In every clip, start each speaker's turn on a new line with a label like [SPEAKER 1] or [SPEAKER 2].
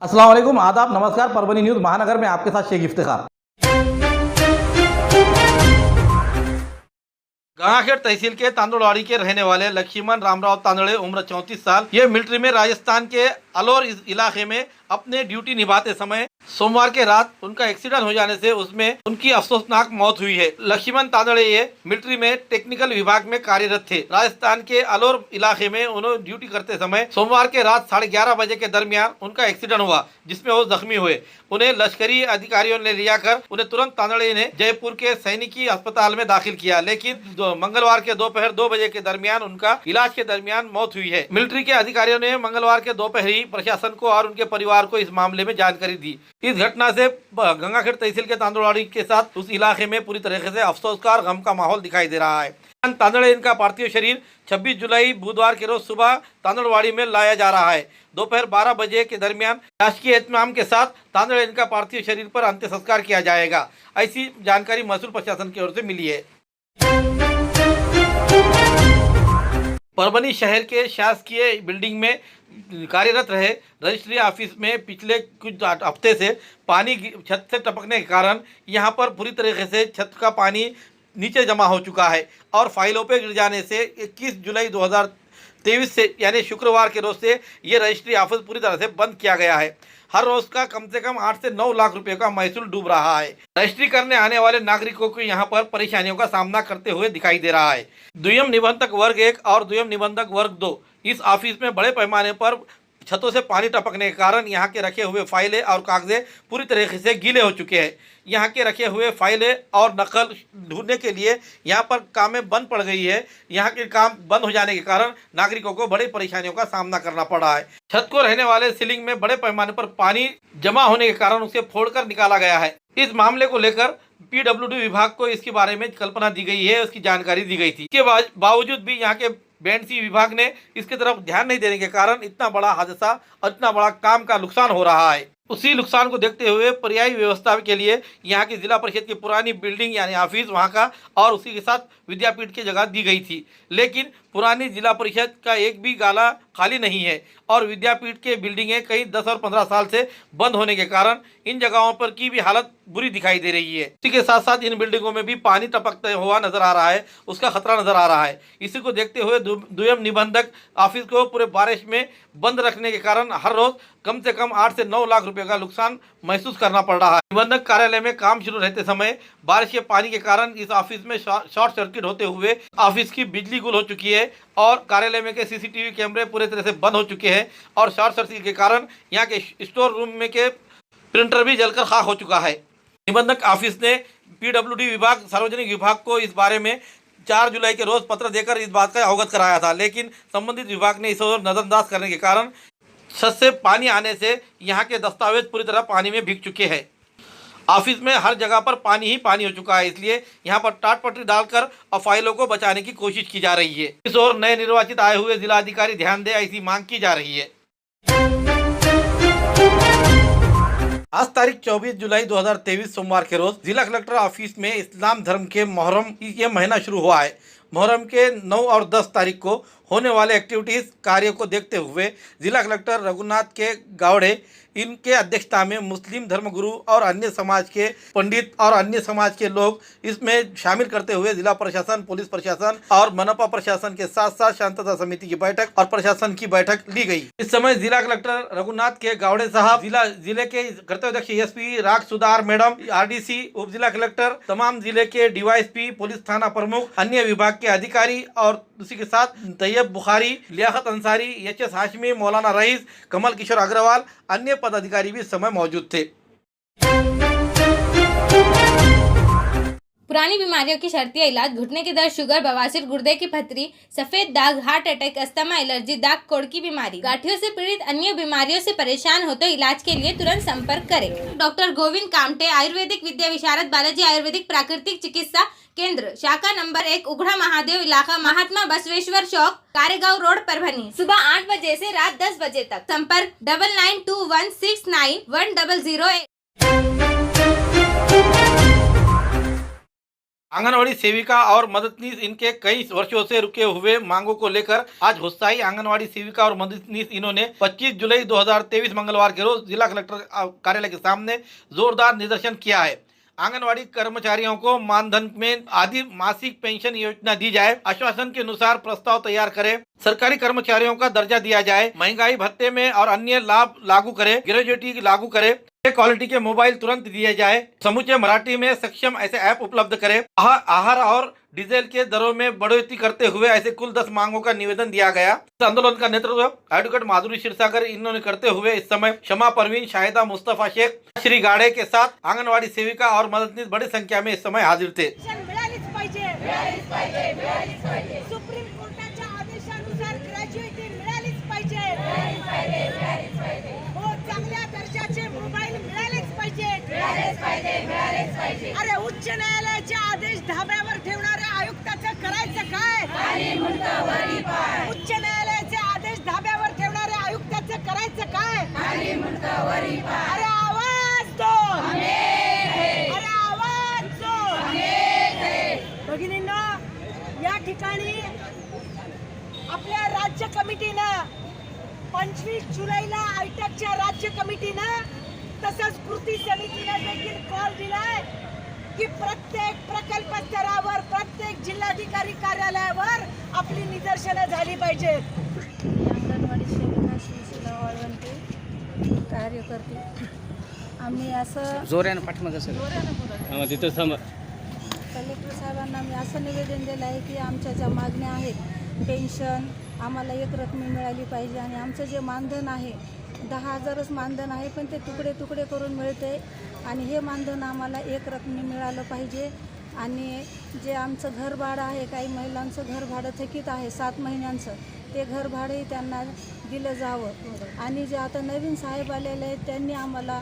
[SPEAKER 1] अस्सलाम वालेकुम, आदाब, नमस्कार। परभनी न्यूज़ महानगर में आपके साथ शेख इफ्तिखार। गंगाखेड़ तहसील के तांदुलवाड़ी के रहने वाले लक्ष्मण रामराव तांदड़े उम्र 34 साल ये मिलिट्री में राजस्थान के अलौर इलाके में अपने ड्यूटी निभाते समय सोमवार के रात उनका एक्सीडेंट हो जाने से उसमें उनकी अफसोसनाक मौत हुई है। लक्ष्मण तांदड़े ये मिलिट्री में टेक्निकल विभाग में कार्यरत थे। राजस्थान के अलौर इलाके में उन्होंने ड्यूटी करते समय सोमवार के रात 11:30 बजे के दरमियान उनका एक्सीडेंट हुआ, जिसमें वो जख्मी हुए। उन्हें लश्करी अधिकारियों ने लिया कर उन्हें तुरंत तांदड़े ने जयपुर के सैनिकी अस्पताल में दाखिल किया, लेकिन मंगलवार के दोपहर 2 बजे के दरमियान उनका इलाज के दरमियान मौत हुई है। मिलिट्री के अधिकारियों ने मंगलवार के दोपहर ही प्रशासन को और उनके परिवार को इस मामले में जानकारी दी। इस घटना से गंगाखेड़ तहसील के तांदुलवाड़ी के साथ उस इलाके में पूरी तरीके से अफसोसकार गम का माहौल दिखाई दे रहा है। तांदड़े इनका पार्थिव शरीर 26 जुलाई बुधवार के रोज सुबह तांदुलवाड़ी में लाया जा रहा है। दोपहर 12 बजे के दरमियान शासकीय एहतमाम के साथ तांदड़े इनका पार्थिव शरीर पर अंतिम संस्कार किया जाएगा। ऐसी जानकारी महसूल प्रशासन की ओर से मिली है। परभनी शहर के शासकीय बिल्डिंग में कार्यरत रहे रजिस्ट्री ऑफिस में पिछले कुछ हफ्ते से पानी छत से टपकने के कारण यहां पर पूरी तरीके से छत का पानी नीचे जमा हो चुका है और फाइलों पे गिर जाने से 21 जुलाई 2023 से यानी शुक्रवार के रोज से ये रजिस्ट्री ऑफिस पूरी तरह से बंद किया गया है। हर रोज का कम से कम 8 से 9 लाख रुपए का महसूल डूब रहा है। रजिस्ट्री करने आने वाले नागरिकों को यहाँ पर परेशानियों का सामना करते हुए दिखाई दे रहा है। द्वियम निबंधक वर्ग 1 और द्वियम निबंधक वर्ग 2 इस ऑफिस में बड़े पैमाने पर छतों से पानी टपकने के कारण यहाँ के रखे हुए फाइलें और कागज़े पूरी तरीके से गीले हो चुके हैं। यहाँ के रखे हुए फाइलें और नकल ढूंढने के लिए यहाँ पर कामें बंद पड़ गई है। यहाँ के काम बंद हो जाने के कारण नागरिकों को बड़ी परेशानियों का सामना करना पड़ रहा है। छत को रहने वाले सीलिंग में बड़े पैमाने पर पानी जमा होने के कारण उसे फोड़कर निकाला गया है। इस मामले को लेकर PWD विभाग को इसके बारे में कल्पना दी गई है, उसकी जानकारी दी गई थी। इसके बावजूद भी यहाँ के BNC विभाग ने इसके तरफ ध्यान नहीं देने के कारण इतना बड़ा हादसा और इतना बड़ा काम का नुकसान हो रहा है। उसी नुकसान को देखते हुए पर्यायी व्यवस्था के लिए यहाँ की जिला परिषद की पुरानी बिल्डिंग यानी ऑफिस वहाँ का और उसी के साथ विद्यापीठ की जगह दी गई थी, लेकिन पुरानी जिला परिषद का एक भी गाला खाली नहीं है और विद्यापीठ के बिल्डिंगें कई 10 और 15 साल से बंद होने के कारण इन जगहों पर की भी हालत बुरी दिखाई दे रही है। इसी के साथ साथ इन बिल्डिंगों में भी पानी टपकते हुआ नजर आ रहा है, उसका खतरा नजर आ रहा है। इसी को देखते हुए द्वियम निबंधक ऑफिस को पूरे बारिश में बंद रखने के कारण हर रोज कम से कम 8 से 9 लाख रुपए का नुकसान महसूस करना पड़ रहा है। निबंधक कार्यालय में काम शुरू रहते समय बारिश के पानी के कारण इस ऑफिस में शॉर्ट सर्किट होते हुए ऑफिस की बिजली गुल हो चुकी है और कार्यालय में के CCTV कैमरे पूरे तरह से बंद हो चुके हैं और शॉर्ट सर्किट के कारण यहाँ के स्टोर रूम में के प्रिंटर भी जलकर खाक हो चुका है। निबंधक ऑफिस ने PWD विभाग सार्वजनिक विभाग को इस बारे में 4 जुलाई के रोज पत्र देकर इस बात का अवगत कराया था, लेकिन संबंधित विभाग ने इस ओर नजरअंदाज करने के कारण छत से पानी आने से यहाँ के दस्तावेज पूरी तरह पानी में भीग चुके हैं। ऑफिस में हर जगह पर पानी ही पानी हो चुका है, इसलिए यहाँ पर टाट पटरी डालकर और फाइलों को बचाने की कोशिश की जा रही है। इस ओर नए निर्वाचित आए हुए जिला अधिकारी ध्यान दे, ऐसी मांग की जा रही है। आज तारीख 24 जुलाई 2023 सोमवार के रोज जिला कलेक्टर ऑफिस में इस्लाम धर्म के मुहर्रम ये महीना शुरू हुआ है। मुहर्रम के 9 और 10 तारीख को होने वाले एक्टिविटीज़ कार्य को देखते हुए जिला कलेक्टर रघुनाथ के गावड़े इनके अध्यक्षता में मुस्लिम धर्मगुरु और अन्य समाज के पंडित और अन्य समाज के लोग इसमें शामिल करते हुए जिला प्रशासन, पुलिस प्रशासन और मनपा प्रशासन के साथ साथ शांतता समिति की बैठक और प्रशासन की बैठक ली गई। इस समय जिला कलेक्टर रघुनाथ के गावड़े साहब, जिले के कर्तव्यदक्ष SP राग सुधार मैडम, RDC, उप जिला कलेक्टर, तमाम जिले के DYSP, पुलिस थाना प्रमुख, अन्य विभाग के अधिकारी और उसी के साथ तैयब बुखारी, लियाकत अंसारी, HS हाशमी, मौलाना रईस, कमल किशोर अग्रवाल, अन्य पदाधिकारी भी इस समय मौजूद थे।
[SPEAKER 2] पुरानी बीमारियों की शर्तिया इलाज, घुटने के दर्द, शुगर, बवासीर, गुर्दे की पथरी, सफेद दाग, हार्ट अटैक, अस्थमा, एलर्जी, दाग कोड़ की बीमारी, गांठियों से पीड़ित अन्य बीमारियों से परेशान हो तो इलाज के लिए तुरंत संपर्क करें। डॉक्टर गोविंद कामटे, आयुर्वेदिक विद्या विशारद, बालाजी आयुर्वेदिक प्राकृतिक चिकित्सा केंद्र, शाखा नंबर 1, उघड़ा महादेव इलाका, महात्मा बसवेश्वर चौक, कारेगांव रोड, परभनी। सुबह 8 बजे से रात 10 बजे तक। संपर्क 9921691008।
[SPEAKER 1] आंगनवाड़ी सेविका और मददनीश इनके कई वर्षों से रुके हुए मांगों को लेकर आज उत्साही आंगनवाड़ी सेविका और मददनीश इन्होंने 25 जुलाई 2023 मंगलवार के रोज जिला कलेक्टर कार्यालय के सामने जोरदार निदर्शन किया है। आंगनवाड़ी कर्मचारियों को मानधन में आदि मासिक पेंशन योजना दी जाए, आश्वासन के अनुसार प्रस्ताव तैयार करें, सरकारी कर्मचारियों का दर्जा दिया जाए, महंगाई भत्ते में और अन्य लाभ लागू करे, ग्रेजुएटी लागू करे, क्वालिटी के मोबाइल तुरंत दिए जाए, समूचे मराठी में सक्षम ऐसे ऐप उपलब्ध करे, आहार और डीजल के दरों में बढ़ोतरी करते हुए ऐसे कुल 10 मांगों का निवेदन दिया गया। इस आंदोलन का नेतृत्व एडवोकेट माधुरी क्षीरसागर इन्होंने करते हुए इस समय क्षमा परवीन, शाहिदा मुस्तफा शेख, श्री गाड़े के साथ आंगनवाड़ी सेविका और मददनीश बड़ी संख्या में इस समय हाजिर थे।
[SPEAKER 3] सुप्रीम कोर्टाच्या आदेशानुसार ग्रॅज्युएटी मिळालीच पाहिजे, हो चांगल्या दर्जाचे मोबाईल मिळालेच पाहिजे, अरे उच्च न्यायालयाचे आदेश धाब्यावर ठेवणाऱ्या आयुक्ताचं करायचं काय? उच्च न्यायालयाचे आदेश धाब्यावर ठेवणाऱ्या आयुक्ताचं करायचं काय? अरे आवाज दो, अरे आवाज दो. भगिनींनो, या ठिकाणी आपल्या राज्य कमिटीनं 25 जुलैला आयटकच्या राज्य कमिटीनं तसंच कृती समितीनं देखील कॉल दिलाय की प्रत्येक प्रकल्प स्तरावर, प्रत्येक जिल्हाधिकारी कार्यालयावर आपली निदर्शनं झाली पाहिजेत.
[SPEAKER 4] अंगणवाडी सेविका सुशीला वाळवंटे कार्यकर्ते आम्ही असं
[SPEAKER 5] जोरानं पाठीमागं सर तिथं थांबा.
[SPEAKER 4] कलेक्टर साहेबांना मी असं निवेदन दिलं आहे की आमच्या ज्या मागण्या आहेत, पेन्शन आम्हाला एक रकमी मिळाली पाहिजे आणि आमचं जे मानधन आहे 10,000च मानधन आहे, पण ते तुकडे तुकडे करून मिळते आणि हे मानधन आम्हाला एक रकमी मिळालं पाहिजे. आणि जे आमचं घर भाडं आहे, काही महिलांचं घर भाडं थकीत आहे 7 महिन्यांचं, ते घर भाडंही त्यांना दिलं जावं. आणि जे आता नवीन साहेब आलेले आहेत त्यांनी आम्हाला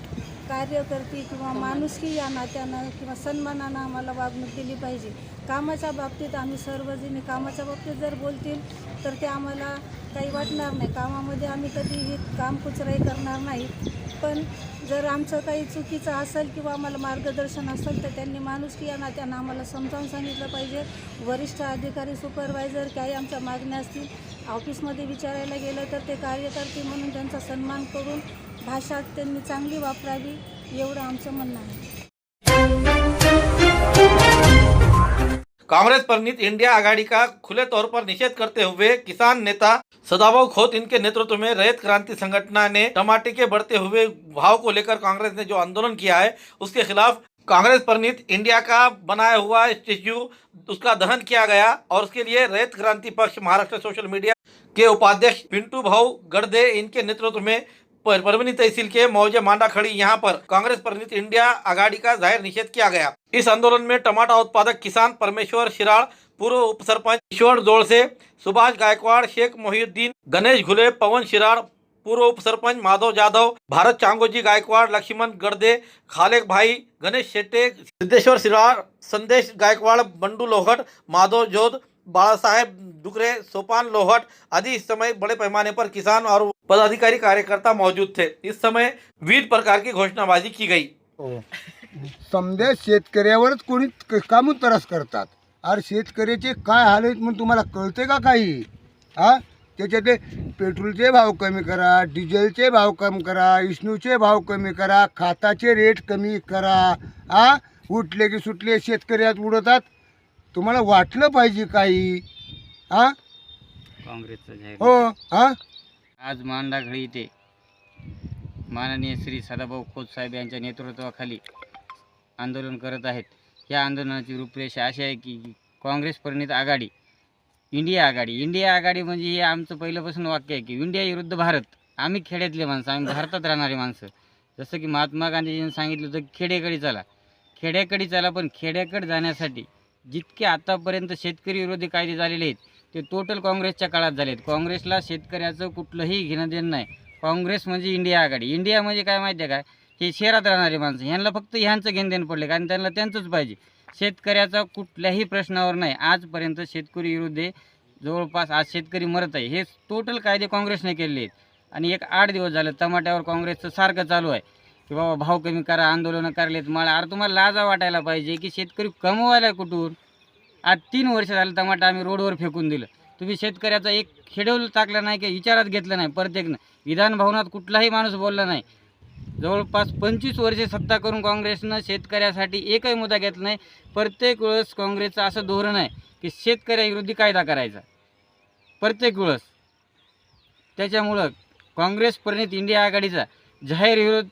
[SPEAKER 4] कार्यकर्ती किंवा माणुसकी या नात्यानं किंवा सन्मानानं आम्हाला वागणूक दिली पाहिजे. कामाच्या बाबतीत आम्ही सर्वजणी कामाच्या बाबतीत जर बोलतील तर ते आम्हाला काही वाटणार नाही, कामामध्ये आम्ही कधीही काम कुचराई करणार नाही. पण जर आमचं काही चुकीचं असेल किंवा आम्हाला मार्गदर्शन असेल तर त्यांनी माणुसकी या नात्यानं आम्हाला समजावून सांगितलं पाहिजे. वरिष्ठ अधिकारी, सुपरवायझर काही आमच्या मागण्या असतील ऑफिसमध्ये विचारायला गेलं तर ते कार्यकर्ते म्हणून त्यांचा सन्मान करून भाषा त्यांनी चांगली वापरावी, एवढं आमचं म्हणणं आहे.
[SPEAKER 1] कांग्रेस पर नीत इंडिया आघाड़ी का खुले तौर पर निषेध करते हुए किसान नेता सदाभाऊ खोत इनके नेतृत्व में रैयत क्रांति संगठन ने टमाटे के बढ़ते हुए भाव को लेकर कांग्रेस ने जो आंदोलन किया है उसके खिलाफ कांग्रेस पर नीत इंडिया का बनाया हुआ स्टेच्यू उसका दहन किया गया और उसके लिए रैयत क्रांति पक्ष महाराष्ट्र सोशल मीडिया के उपाध्यक्ष पिंटू भाऊ गड़दे इनके नेतृत्व में परभनी तहसील के मौजे मांडा खड़ी यहाँ पर कांग्रेस परिणित इंडिया आघाड़ी का जाहिर निषेध किया गया। इस आंदोलन में टमाटा उत्पादक किसान परमेश्वर शिराड़, पूर्व उप सरपंच ईश्वर जोड़से, सुभाष गायकवाड़, शेख मोहिउद्दीन, गणेश घुले, पवन शिराड़, पूर्व उप सरपंच माधव जाधव, भारत चांगोजी गायकवाड़, लक्ष्मण गड़दे, खालेक भाई, गणेश शेट्टे, सिद्धेश्वर शिराड़, संदेश गायकवाड़, बंडू लोहट, माधव जोध, बाला साहेब डुगरे, सोपान लोहट आदि इस समय बड़े पैमाने पर किसान और पदाधिकारी कार्यकर्ता मौजूद थे। इस समय विविध प्रकार की घोषणाबाजी की गई।
[SPEAKER 6] समजा शेतकऱ्यावरच कोणी कामून त्रास करतात. अरे शेतकऱ्याचे काय हाल आहेत म्हणून तुम्हाला कळते का काही? त्याच्यातले पेट्रोलचे भाव कमी करा, डिझेलचे भाव कमी करा, इष्णूचे भाव कमी करा, खताचे रेट कमी करा. उठले की सुटले शेतकऱ्यात उडतात. तुम्हाला वाटलं पाहिजे काही?
[SPEAKER 5] काँग्रेसचं जाहीर
[SPEAKER 6] हो.
[SPEAKER 5] आज मांडाघळी इथे माननीय श्री सदाभाऊ खोत साहेब यांच्या नेतृत्वाखाली आंदोलन करत आहेत. या आंदोलनाची रूपरेषा अशी आहे की काँग्रेस परिणित आघाडी, इंडिया आघाडी म्हणजे हे आमचं पहिल्यापासून वाक्य आहे की इंडिया विरुद्ध भारत. आम्ही खेड्यातले माणसं, आम्ही भारतात राहणारे माणसं. जसं की महात्मा गांधीजींनी सांगितलं होतं खेड्याकडे चला, पण खेड्याकडे जाण्यासाठी जितके आतापर्यंत शेतकरी विरोधी कायदे झालेले आहेत ते टोटल काँग्रेसच्या काळात झालेत. काँग्रेसला शेतकऱ्याचं कुठलंही घेणं देणं नाही. काँग्रेस म्हणजे इंडिया आघाडी. इंडिया म्हणजे काय माहिती आहे काय? हे शहरात राहणारे माणसं, ह्यांना फक्त ह्यांचं घेणं देणं पडले, कारण त्यांना त्यांचंच पाहिजे. शेतकऱ्याचा कुठल्याही प्रश्नावर नाही. आजपर्यंत शेतकरी विरुद्ध जवळपास आज शेतकरी मरत आहे. हे टोटल कायदे काँग्रेसने केलेले आहेत. आणि एक 8 दिवस झालं टमाट्यावर काँग्रेसचं सारखं चालू आहे की बाबा भाव कमी करा, आंदोलनं करलेत. मला अरे तुम्हाला लाजा वाटायला पाहिजे की शेतकरी कमवायला कुठून? आज 3 वर्ष झालं टमाटा आम्ही रोडवर फेकून दिलं. तुम्ही शेतकऱ्याचा एक शेड्यूल टाकला नाही की विचारात घेतलं नाही. प्रत्येकनं विधान भवनात कुठलाही माणूस बोलला नाही. जवळपास 25 वर्षे सत्ता करून काँग्रेसनं शेतकऱ्यासाठी एकही मुद्दा घेतला नाही. प्रत्येक वेळेस काँग्रेसचं असं धोरण आहे की शेतकऱ्याविरोधी कायदा करायचा प्रत्येक वेळेस. त्याच्यामुळं काँग्रेस प्रणित इंडिया आघाडीचा जाहीर विरोध.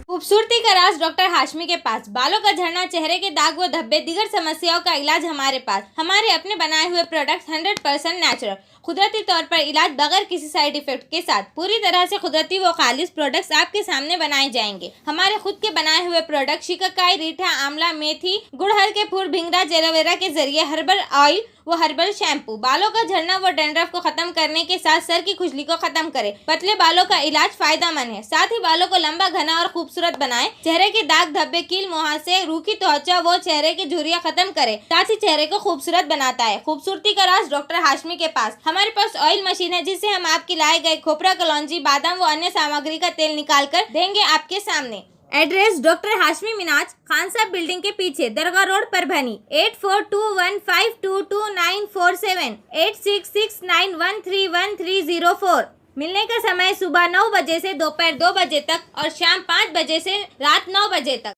[SPEAKER 2] खूबसूरती का राज डॉक्टर हाशमी के पास। बालों का झड़ना, चेहरे के दाग व धब्बे, दीगर समस्याओं का इलाज हमारे पास। हमारे अपने बनाए हुए प्रोडक्ट्स 100% नेचुरल, कुदरती तौर पर इलाज बगैर किसी साइड इफेक्ट के साथ। पूरी तरह से कुदरती व खालिश प्रोडक्ट्स आपके सामने बनाए जाएंगे। हमारे खुद के बनाए हुए प्रोडक्ट शिकाकाई, रीठा, आंवला, मेथी, गुड़हल के फूल, भिंगराज, एलोवेरा के जरिए हर्बल ऑयल वो हर्बल शैम्पू बालों का झड़ना व डैंड्रफ को खत्म करने के साथ सर की खुजली को खत्म करे। पतले बालों का इलाज फायदेमंद है, साथ ही बालों को लंबा, घना और खूबसूरत बनाए। चेहरे के दाग, धब्बे, कील, मुहासे, रूखी त्वचा वो चेहरे की झुर्रियां खत्म करे, साथ ही चेहरे को खूबसूरत बनाता है। खूबसूरती का राज डॉक्टर हाशमी के पास। हमारे पास ऑयल मशीन है जिससे हम आपकी लाए गए खोपरा, कलौंजी, बादाम व अन्य सामग्री का तेल निकाल कर देंगे आपके सामने। एड्रेस डॉक्टर हाशमी मिनाज, खान साहब बिल्डिंग के पीछे, दरगाह रोड, परभनी। 8421522947, 8669131304। मिलने का समय सुबह 9 बजे से दोपहर 2 बजे तक और शाम 5 बजे से रात 9 बजे तक।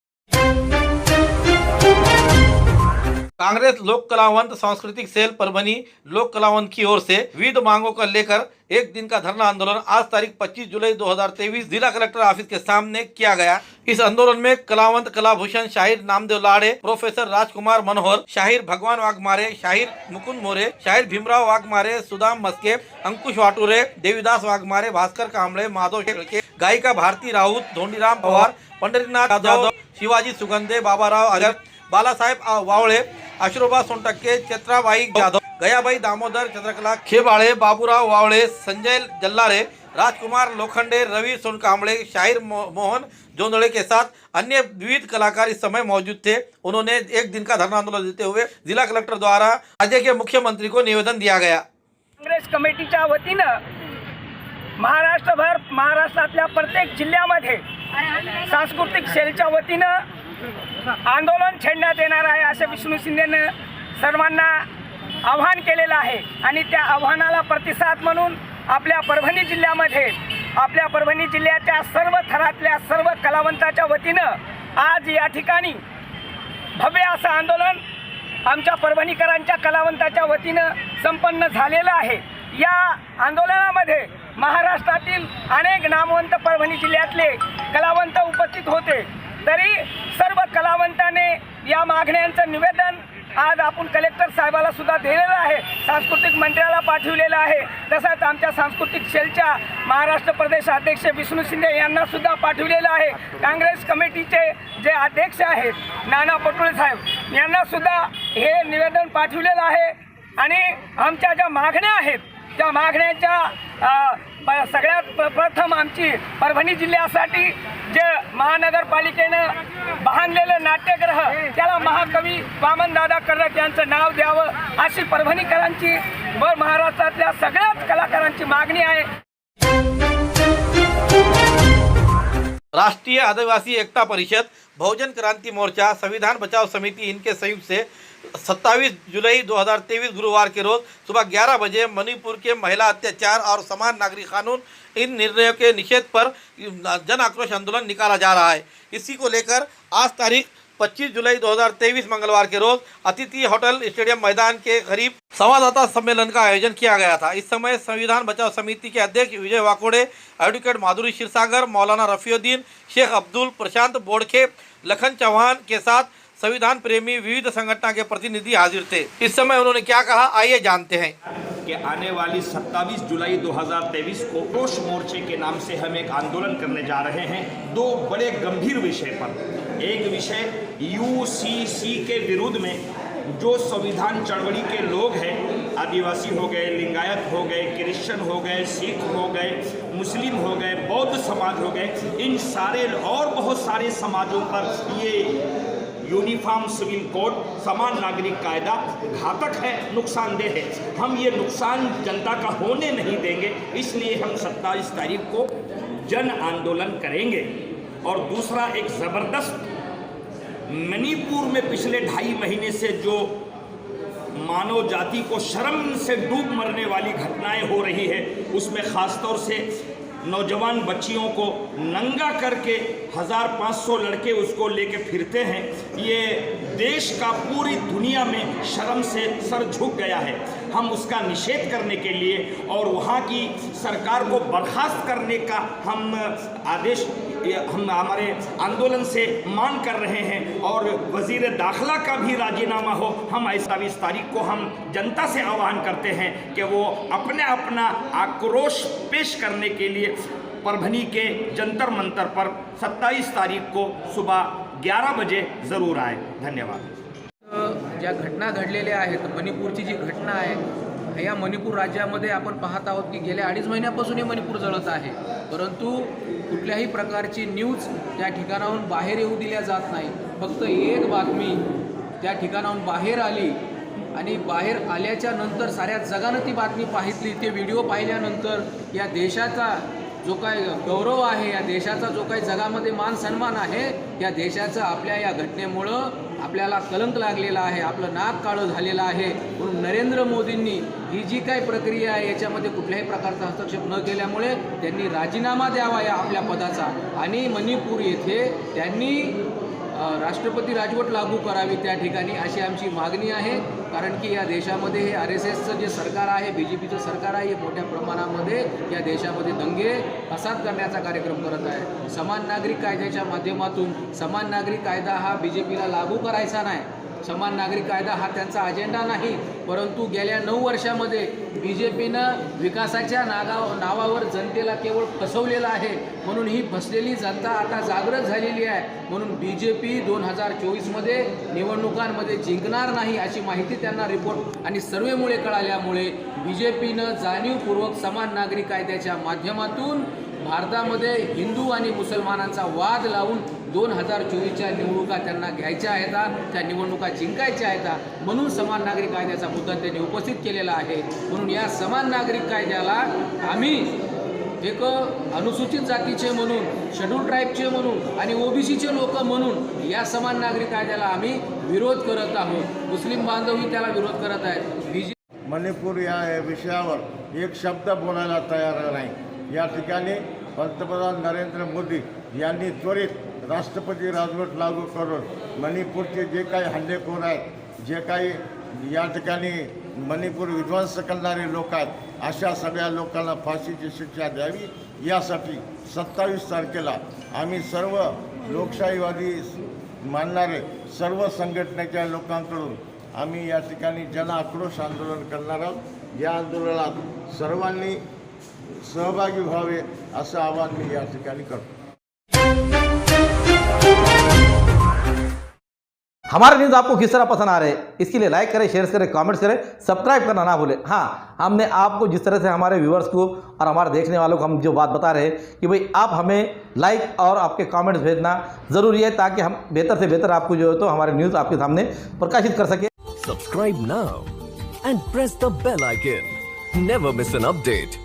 [SPEAKER 1] कांग्रेस लोक कलावंत सांस्कृतिक सेल परभनी लोक कलावंत की ओर से विविध मांगों को लेकर एक दिन का धरना आंदोलन आज तारीख 25 जुलाई 2023 जिला कलेक्टर ऑफिस के सामने किया गया। इस आंदोलन में कलावंत कलाभूषण शाहिर नामदेव लाड़े, प्रोफेसर राजकुमार मनोहर, शाहिर भगवान वाघमारे, शाहिर मुकुंद मोरे, शाहिर भीमराव वाघमारे, सुदाम मस्के, अंकुश वाटुरे, देवीदास वाघमारे, भास्कर कांबळे, माधव शेळके, गायिका भारती राऊत, धोंडीराम पवार, पंढरीनाथ यादव, शिवाजी सुगंधे, बाबाराव अगर, बालासाहेब वावळे, अशोभा सोनटक्के, चित्राबाई जाधव, गयाबाई दामोदर, चंद्रकला खेबाळे, बाबूराव वावळे, संजय जल्लारे, राजकुमार लोखंडे, रवि सोनकांबळे, शाहिर मोहन जोंदड़े के साथ अन्य विविध कलाकार इस समय मौजूद थे। उन्होंने एक दिन का धरना आंदोलन देते हुए जिला कलेक्टर द्वारा राज्य के मुख्यमंत्री को निवेदन दिया गया।
[SPEAKER 3] काँग्रेस कमिटीच्या वतीनं महाराष्ट्रातल्या प्रत्येक जिल्ह्यामध्ये सांस्कृतिक सेलच्या वतीनं आंदोलन छेडण्यात येणार आहे असे विष्णू शिंदेनं सर्वांना आवाहन केलेलं आहे आणि त्या आव्हानाला प्रतिसाद म्हणून आपल्या परभणी जिल्ह्याच्या सर्व थरातल्या सर्व कलावंताच्या वतीनं आज या ठिकाणी भव्य असं आंदोलन आमच्या परभणीकरांच्या कलावंताच्या वतीनं संपन्न झालेलं आहे। या आंदोलनामध्ये महाराष्ट्रातील अनेक नामवंत परभणी जिल्ह्यातले कलावंत उपस्थित होते, तरी सर्व कलावंतांनी या मागण्यांचं निवेदन आज आपण कलेक्टर साहेबाला सुद्धा दिलेलं आहे, सांस्कृतिक मंत्र्याला पाठवलेलं आहे, तसंच आमच्या सांस्कृतिक सेलच्या महाराष्ट्र प्रदेश अध्यक्ष विष्णू शिंदे यांना सुद्धा पाठवलेलं आहे। काँग्रेस कमिटीचे जे अध्यक्ष आहेत नाना पटोले साहेब यांना सुद्धा हे निवेदन पाठवलेलं आहे आणि आमच्या ज्या मागण्या आहेत त्या मागण्यांच्या सगळ्यात प्रथम आमची परभणी जिल्ह्यासाठी जे महानगरपालिकेनं बांधलेलं नाट्यगृह त्याला महाकवी वामनदादा कर्डक यांचं नाव द्यावं अशी परभणीकरांची व महाराष्ट्रातल्या सगळ्याच कलाकारांची मागणी आहे।
[SPEAKER 1] राष्ट्रीय आदिवासी एकता परिषद, बहुजन क्रांति मोर्चा, संविधान बचाओ समिति इनके संयुक्त से 27 जुलाई 2023 गुरुवार के रोज सुबह 11 बजे मणिपुर के महिला अत्याचार और समान नागरिक कानून इन निर्णयों के निषेध पर जन आक्रोश आंदोलन निकाला जा रहा है। इसी को लेकर आज तारीख 25 जुलाई 2023 मंगलवार के रोज अतिथि होटल स्टेडियम मैदान के करीब संवाददाता सम्मेलन का आयोजन किया गया था। इस समय संविधान बचाओ समिति के अध्यक्ष विजय वाकोड़े, एडवोकेट माधुरी क्षीरसागर, मौलाना रफीउद्दीन, शेख अब्दुल, प्रशांत बोड़खे, लखन चौहान के साथ संविधान प्रेमी विविध संगठन के प्रतिनिधि हाजिर थे। इस समय उन्होंने क्या कहा, आइए जानते हैं।
[SPEAKER 7] कि आने वाली 27 जुलाई 2023 को रोष मोर्चे के नाम से हम एक आंदोलन करने जा रहे हैं दो बड़े गंभीर विषय पर। एक विषय यूसीसी के विरुद्ध में जो संविधान चळवळी के लोग हैं, आदिवासी हो गए, लिंगायत हो गए, क्रिश्चियन हो गए, सिख हो गए, मुस्लिम हो गए, बौद्ध समाज हो गए, इन सारे और बहुत सारे समाजों पर ये यूनिफॉर्म सिविल कोड, समान नागरिक कायदा घातक है, नुकसानदेह है। हम ये नुकसान जनता का होने नहीं देंगे, इसलिए हम 27 तारीख को जन आंदोलन करेंगे। और दूसरा एक ज़बरदस्त मणिपुर में पिछले 2.5 महीने से जो मानव जाति को शर्म से डूब मरने वाली घटनाएं हो रही है, उसमें ख़ासतौर से नौजवान बच्चियों को नंगा करके 1500 लड़के उसको लेके फिरते हैं। ये देश का पूरी दुनिया में शर्म से सर झुक गया है। हम उसका निषेध करने के लिए और वहाँ की सरकार को बर्खास्त करने का हम आदेश हम हमारे आंदोलन से मांग कर रहे हैं और वज़ीर दाखिला का भी राजीनामा हो। हम 27 तारीख को हम जनता से आह्वान करते हैं कि वो अपना आक्रोश पेश करने के लिए परभनी के जंतर मंतर पर 27 तारीख को सुबह 11 बजे ज़रूर आए। धन्यवाद।
[SPEAKER 8] ज्या घटना घडलेल्या आहेत, मणिपूरची जी घटना आहे, या मणिपूर राज्यामध्ये आपण पाहत आहोत की गेल्या 2.5 महिन्यापासून हे मणिपूर जळत आहे, परंतु कुठल्याही प्रकारची न्यूज त्या ठिकाणाहून बाहेर येऊ दिल्या जात नाही। फक्त एक बातमी त्या ठिकाणाहून बाहेर आली आणि बाहेर आल्याच्या नंतर साऱ्या जगानं ती बातमी पाहितली, ते व्हिडिओ पाहिल्यानंतर या देशाचा जो काय गौरव आहे, या देशाचा जो काही जगामध्ये मान सन्मान आहे, या देशाचा आपल्या या घटनेमुळं आपल्याला कलंक लागलेला आहे, आपलं नाक काळं झालेलं आहे। म्हणून नरेंद्र मोदींनी ही जी काही प्रक्रिया आहे याच्यामध्ये कुठल्याही प्रकारचा हस्तक्षेप न केल्यामुळे त्यांनी राजीनामा द्यावा या आपल्या पदाचा आणि मणिपूर येथे त्यांनी राष्ट्रपती राजवट लागू करावी त्या ठिकाणी, अशी आमची मागणी आहे। कारण की या देशामध्ये हे RSSचं जे सरकार आहे, BJPचं सरकार आहे, हे मोठ्या प्रमाणामध्ये या देशामध्ये दंगे फसाद करण्याचा कार्यक्रम करत आहे। समान नागरिक कायद्याच्या माध्यमातून समान नागरिक कायदा हा BJPला लागू करायचा नाही, समान नागरिक कायदा हा त्यांचा अजेंडा नाही, परंतु गेल्या 9 वर्षामध्ये BJPनं विकासाच्या नावावर जनतेला केवळ फसवलेलं आहे। म्हणून ही फसलेली जनता आता जागृत झालेली आहे। म्हणून BJP 2024मध्ये निवडणुकांमध्ये जिंकणार नाही अशी माहिती त्यांना रिपोर्ट आणि सर्वेमुळे कळाल्यामुळे BJPनं जाणीवपूर्वक समान नागरिक कायद्याच्या माध्यमातून भारतामध्ये हिंदू आणि मुसलमानांचा वाद लावून 2024च्या निवडणुका त्यांना घ्यायच्या आहेत, त्या निवडणुका जिंकायच्या आहेत। म्हणून समान नागरिक कायद्याचा मुद्दा त्यांनी उपस्थित केलेला आहे। म्हणून या समान नागरिक कायद्याला आम्ही एक अनुसूचित जातीचे म्हणून, शेड्यूल ट्राईबचे म्हणून आणि OBCचे लोक म्हणून या समान नागरिक कायद्याला आम्ही विरोध करत आहोत। मुस्लिम बांधवही त्याला विरोध करत आहेत।
[SPEAKER 9] मणिपूर या विषयावर एक शब्द बोलायला तयार नाही। या ठिकाणी पंतप्रधान नरेंद्र मोदी यांनी त्वरित राष्ट्रपती राजवट लागू करून मणिपूरचे जे काही हल्लेखोर आहेत, जे काही या ठिकाणी मणिपूर विध्वंस करणारे लोक आहेत, अशा सगळ्या लोकांना फाशीची शिक्षा द्यावी। यासाठी 27 तारखेला आम्ही सर्व लोकशाहीवादी मानणारे सर्व संघटनेच्या लोकांकडून आम्ही या ठिकाणी जन आक्रोश आंदोलन करणार आहोत। या आंदोलनात सर्वांनी सहभागी व्हावे असं आवाहन मी या ठिकाणी करतो।
[SPEAKER 1] हमारे न्यूज़ आपको किस तरह पसंद आ रहे हैं, इसके लिए लाइक करें, शेयर करें, कमेंट्स करें, सब्सक्राइब करना ना भूलें। हाँ, हमने आपको जिस तरह से हमारे व्यूअर्स को और हमारे देखने वालों को हम जो बात बता रहे हैं कि भाई आप हमें लाइक और आपके कमेंट्स भेजना ज़रूरी है, ताकि हम बेहतर से बेहतर आपको जो है तो हमारे न्यूज़ आपके सामने प्रकाशित कर सकें।
[SPEAKER 10] Subscribe now and press the bell icon. Never miss an update.